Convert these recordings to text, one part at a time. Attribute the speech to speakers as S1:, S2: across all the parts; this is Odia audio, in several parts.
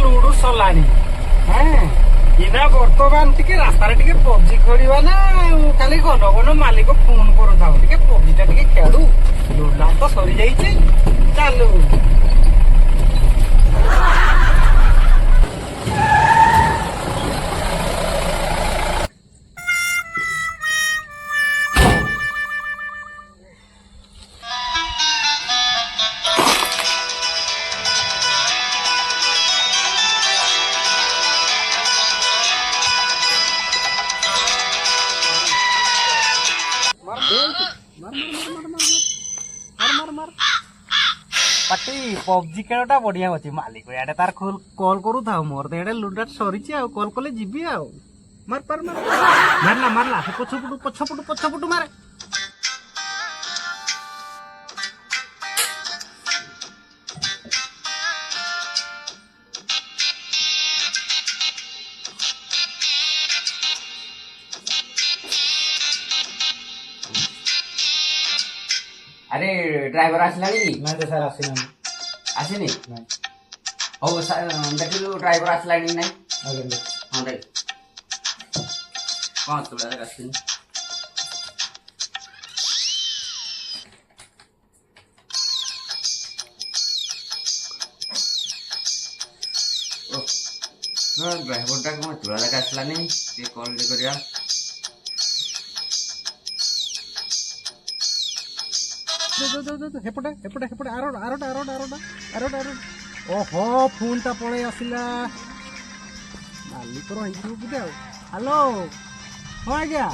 S1: लुडु सलानी इना बर्तमान टिके रास्तार टिके पबजी खेलिबा ना खाली घन घन मालिक फोन करूथाओ टिके पबजी टा टिके खेलु लुडला तो सरी जाइछे चालू पाटी पबजी खेलटा बढ़िया अच्छी मालिक याडे तार कॉल करू था मोर तो याडे लुडा सरीची आ कॉल कले जीबी आ मार पार मार मारला मारला से पछपटू मारे
S2: अरे ड्राइवर आसलानी
S1: नहीं तो सर आसीना
S2: आसेनी हो देखिलु ड्राइवर आसलानी नहीं
S1: आगे
S2: हाँ देख कौन थोड़ा आसनी ड्राइवर टा कौन थोड़ा आसलानी ये कॉल करिया
S1: हेपटे हेपटे हेपटे आरोड ओहो फोन टा पळे आसिला मालिक रही बुदे आ हेलो हां आज्ञा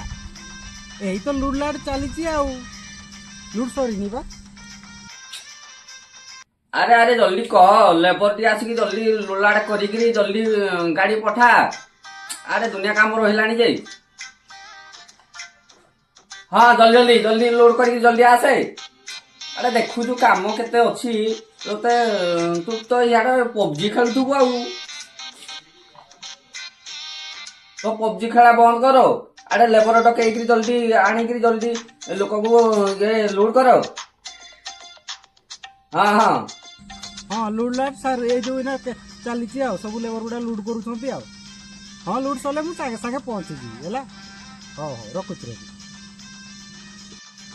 S1: एही तो लुडलाड चलीची आ लुड सरी नी बा
S2: अरे अरे जल्दी कह लेबर टी आसिक जल्दी लोलाड़ करिकरी जल्दी गाड़ी पठा अरे दुनिया काम रहिलानी जे हाँ जल्दी जल्दी जल्दी लोड करके जल्दी आसे अरे देखु काम केते अच्छी तोते तू तो यार पबजी खेलुथु आ तो पबजी खेला बंद करो अरे लेबर डकई जल्दी आनिक जल्दी लोक को ये लोड करो हाँ हाँ
S1: हाँ लुड लाइट सर ये जो ना चलीची आ सब लेबर गुडा लुड करूछंती आ हाँ लुड सले मु सागे सागे पहुंची जी हैला हो रखुछ रे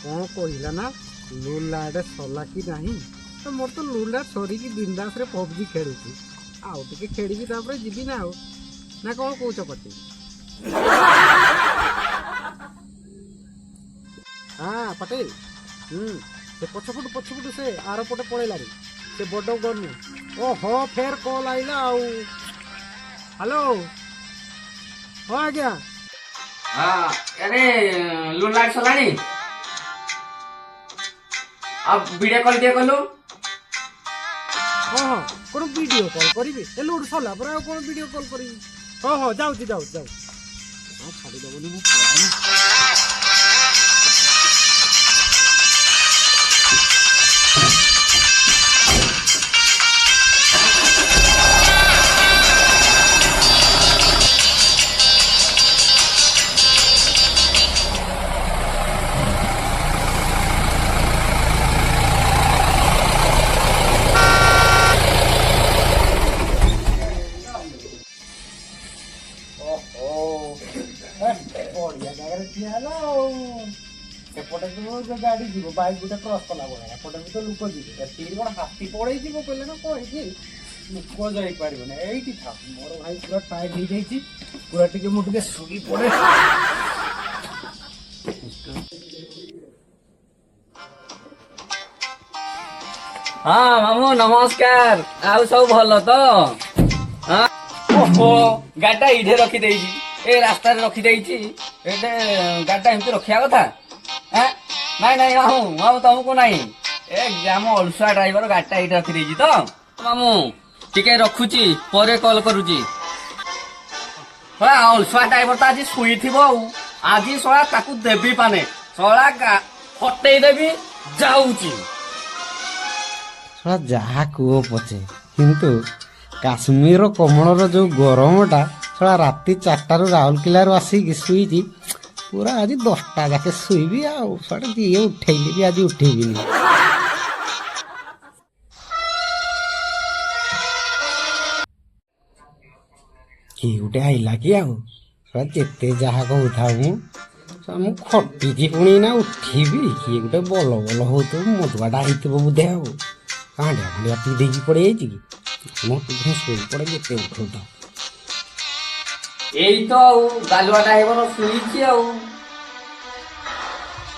S1: कौन कहिला ना लुड लाइट सला की नहीं तो मोर तो लुड लाइट सरी की बिंदास रे पबजी खेलुची आउ टिके खेडीबी तापर जिबी ना आउ ना कौन कहूछ पटी हाँ पटेल से पछपटू से आर पटे पळेला रे से बड़ गन ओहो फेर कॉल आइला आउ हेलो हो आज्ञा
S2: हाँ अरे लोड लाइट सलानी अब वीडियो कॉल दिया कलु
S1: हाँ कौन वीडियो कॉल करी ए लुड सला पर कौन वीडियो कॉल करी हाँ जाऊ छाड़ी दबनी मु एपटे तो गाड़ी जीव बाइक गोटे क्रॉस कला भाया एपटे भी तो लोक जीव एति कौन हाथी पड़े जीव कहले ना कही लोक जाई पारिबने एइठी था मोर भाई पूरा टाइट हो जाई पूरा टिके मु टिके सुगी पड़े
S2: हाँ मामू नमस्कार आउ सब भल तो हाँ ओहो गाड़ा इधे रखी देइछि ए रास्ता रे रखी देइछि एटे गाड़ा एमती रखिया कथा ନାଇଁ ନାଇଁ ମାମୁଁ ତମକୁ ନାଇଁ ଏ ଆମ ଅଳସୁଆ ଡ୍ରାଇଭର ଗାଡିଟା ଏଇଠି ରଖିଦେଇଛି ତ ମାମୁଁ ଟିକେ ରଖୁଛି ପରେ କଲ୍ କରୁଛି ଶଳା ଅଳସୁଆ ଡ୍ରାଇଭର ତ ଆଜି ଶୋଇଥିବ ଆଉ ଆଜି ଶଳା ତାକୁ ଦେବି ପାନେ ଶଳା ଫଟେଇ ଦେବି ଯାଉଛି
S3: ଶଳା ଯାହା କୁହ ପଛେ କିନ୍ତୁ କାଶ୍ମୀରର କମଳର ଯୋଉ ଗରମଟା ଶଳା ରାତି 4ଟାରୁ ରାଉରକେଲାରୁ ଆସିକି ଶୋଇଛି पूरा आज 10टा जाके शुईबी आड़े दिए उठेली भी आज उठेबी କିଏ ଗୋଟେ ଆଇଲା କି ଆଉ ଶଳା ଯେତେ ଯାହା କହୁଥାଉ ମୁଁ ଖଟିଛି ପୁଣି ନା ଉଠିବି କିଏ ଗୋଟେ ବଲ ବଲ ହଉଥିବ ମଦୁଆଟା ହେଇଥିବ ବୋଧେ ଆଉ କାଣ୍ଡିଆ ଫାଣ୍ଡିଆ ପିଇ ଦେଇକି ପଳେଇ ଯାଇଛି ମୋ ଶୋଇ ପଡ଼େ ଯେତେ ଉଠଉଥାଉ।
S2: ଏଇ ତ ଆଉ ଗାଲୁଆ ଡ୍ରାଇଭର ଶୁଣିଛି ଆଉ।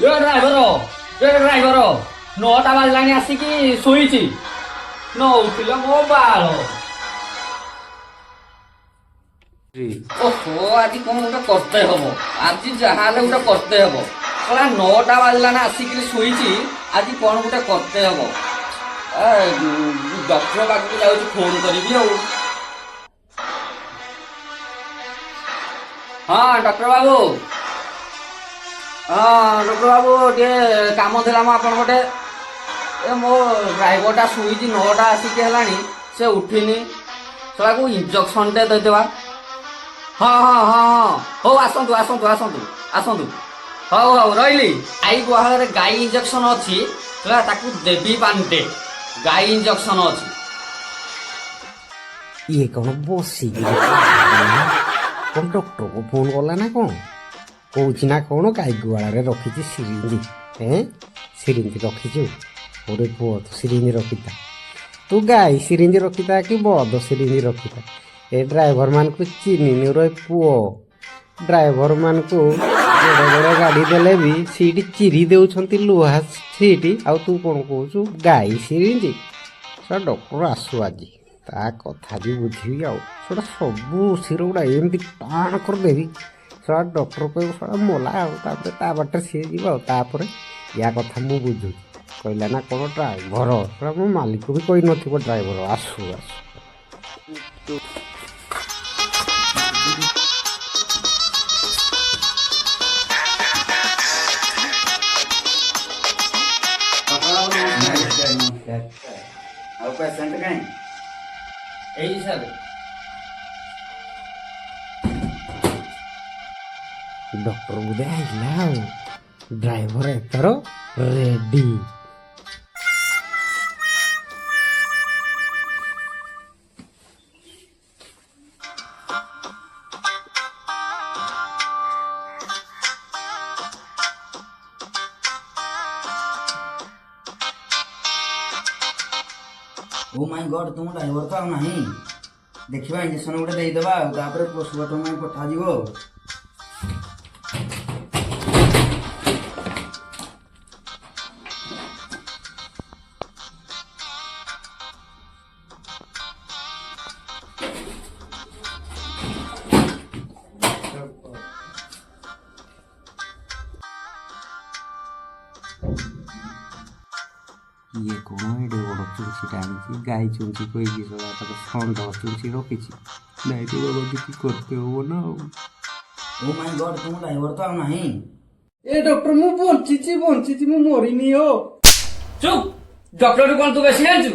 S2: ଡ୍ରାଇଭର 9ଟା ବାଜିଲାଣି ଆସିକି ଶୋଇଛି ନ ଉଠିଲ ମୋ ବାଳ। ଓହୋ ଆଜି କଣ ଗୋଟେ କରତେ ହବ, ଆଜି ଯାହାହେଲେ ଗୋଟେ କରତେ ହବ। 9ଟା ବାଜିଲାଣି ଆସିକି ଶୋଇଛି, ଆଜି କଣ ଗୋଟେ କରତେ ହବ। ଡକ୍ଟର ପାଖକୁ ଯାଉଛି ଫୋନ କରିବି ଆଉ। ହଁ ଡକ୍ଟର ବାବୁ, ଡକ୍ଟର ବାବୁ ଟିକେ କାମ ଥିଲା ମ ଆପଣ ଗୋଟେ। ମୋ ଡ୍ରାଇଭରଟା ଶୋଇଛି 9ଟା ଆସିକି ହେଲାଣି ସେ ଉଠିନି, ଶଳାକୁ ଇଞ୍ଜେକ୍ସନଟେ ଦେଇଦେବା। ହଁ ହଉ ଆସନ୍ତୁ ହଉ ରହିଲି। ଗାଈ ଗୁହାଳରେ ଗାଈ ଇଞ୍ଜେକ୍ସନ ଅଛି, ତାକୁ ଦେବି ପାଣିଟେ। ଗାଈ ଇଞ୍ଜେକ୍ସନ ଅଛି।
S3: ଇଏ କ'ଣ ବସିକି କ'ଣ ଡକ୍ଟରକୁ ଫୋନ୍ କଲା ନା କ'ଣ କହୁଛି ନା କ'ଣ ଗାଈ ଗୁହାଳରେ ରଖିଛି ସିରିଞ୍ଜ। ସିରିଞ୍ଜ ରଖିଛୁ ଗୋଟେ ପୁଅ ତୁ ସିରିଞ୍ଜ ରଖିଥା, ତୁ ଗାଈ ସିରିଞ୍ଜ ରଖିଥା କି ବଦ ସିରିଞ୍ଜ ରଖିଥା। ଏ ଡ୍ରାଇଭର ମାନଙ୍କୁ ଚିହ୍ନିନି ରେ ପୁଅ, ଡ୍ରାଇଭର ମାନଙ୍କୁ ବଡ଼ ବଡ଼ ଗାଡ଼ି ଦେଲେ ବି ସିଟ୍ ଚିରି ଦେଉଛନ୍ତି ଲୁହା ସିଟ୍, ଆଉ ତୁ କ'ଣ କହୁଛୁ ଗାଈ ସିରିଞ୍ଜ। ସେଟା ଡକ୍ଟର ଆସୁ ଆଜି ତା କଥା ବି ବୁଝିବି ଆଉ। ସେଟା ସବୁ ଶିର ଗୁଡ଼ା ଏମିତି ଟାଣ କରିଦେବି ସେଟା ଡକ୍ଟର କହିବ ସେଟା ମଲା ଆଉ। ତାପରେ ତା ବାଟରେ ସିଏ ଯିବ ଆଉ। ତାପରେ ୟା କଥା ମୁଁ ବୁଝୁଛି କହିଲା ନା କ'ଣ ଡ୍ରାଇଭର, ସେଟା ମୋ ମାଲିକ ବି କହିନଥିବ ଡ୍ରାଇଭର ଆସୁ।
S2: ଆଉ ପେସେଣ୍ଟ କାହିଁ ଏଇ ସାର୍
S3: ଡକ୍ଟର ବୋଧେ ଆଇଲା ଆଉ। ଡ୍ରାଇଭର ଏଥର ରେଡି।
S2: ଓ ମାଇ ଗଡ୍, ତୁମ ଡ୍ରାଇଭର ତ ଆଉ ନାହିଁ। ଦେଖିବା ଇଞ୍ଜେକ୍ସନ ଗୋଟେ ଦେଇଦେବା ଆଉ, ତାପରେ ପୋଷ୍ଟମର୍ଟମ ପାଇଁ ପଠାଯିବ ଆଉ।
S3: ଇଏ କ'ଣ ଏଡ଼େ ବଡ଼ ଚୁଞ୍ଚିଟା ଆଣିଛି, ଗାଈ ଚୁଞ୍ଚି କହିକି ସବା ତାର ଷଣ୍ଢ ଚୁଞ୍ଚି ରଖିଛି। ନାଇଁଟି ବାବା କିଛି କରତେ ହବ ନା ଆଉ।
S2: ଓ ମାଇ ଗଡ୍, ତୁମ ଡ୍ରାଇଭର ତ ଆଉ ନାହିଁ।
S1: ଏ ଡକ୍ଟର ମୁଁ ବଞ୍ଚିଛି ମୁଁ ମରିନି ଓ।
S2: ଚୁପ୍, ଡକ୍ଟର କ'ଣ ତୁ ବେଶୀ ଜାଣିଛୁ?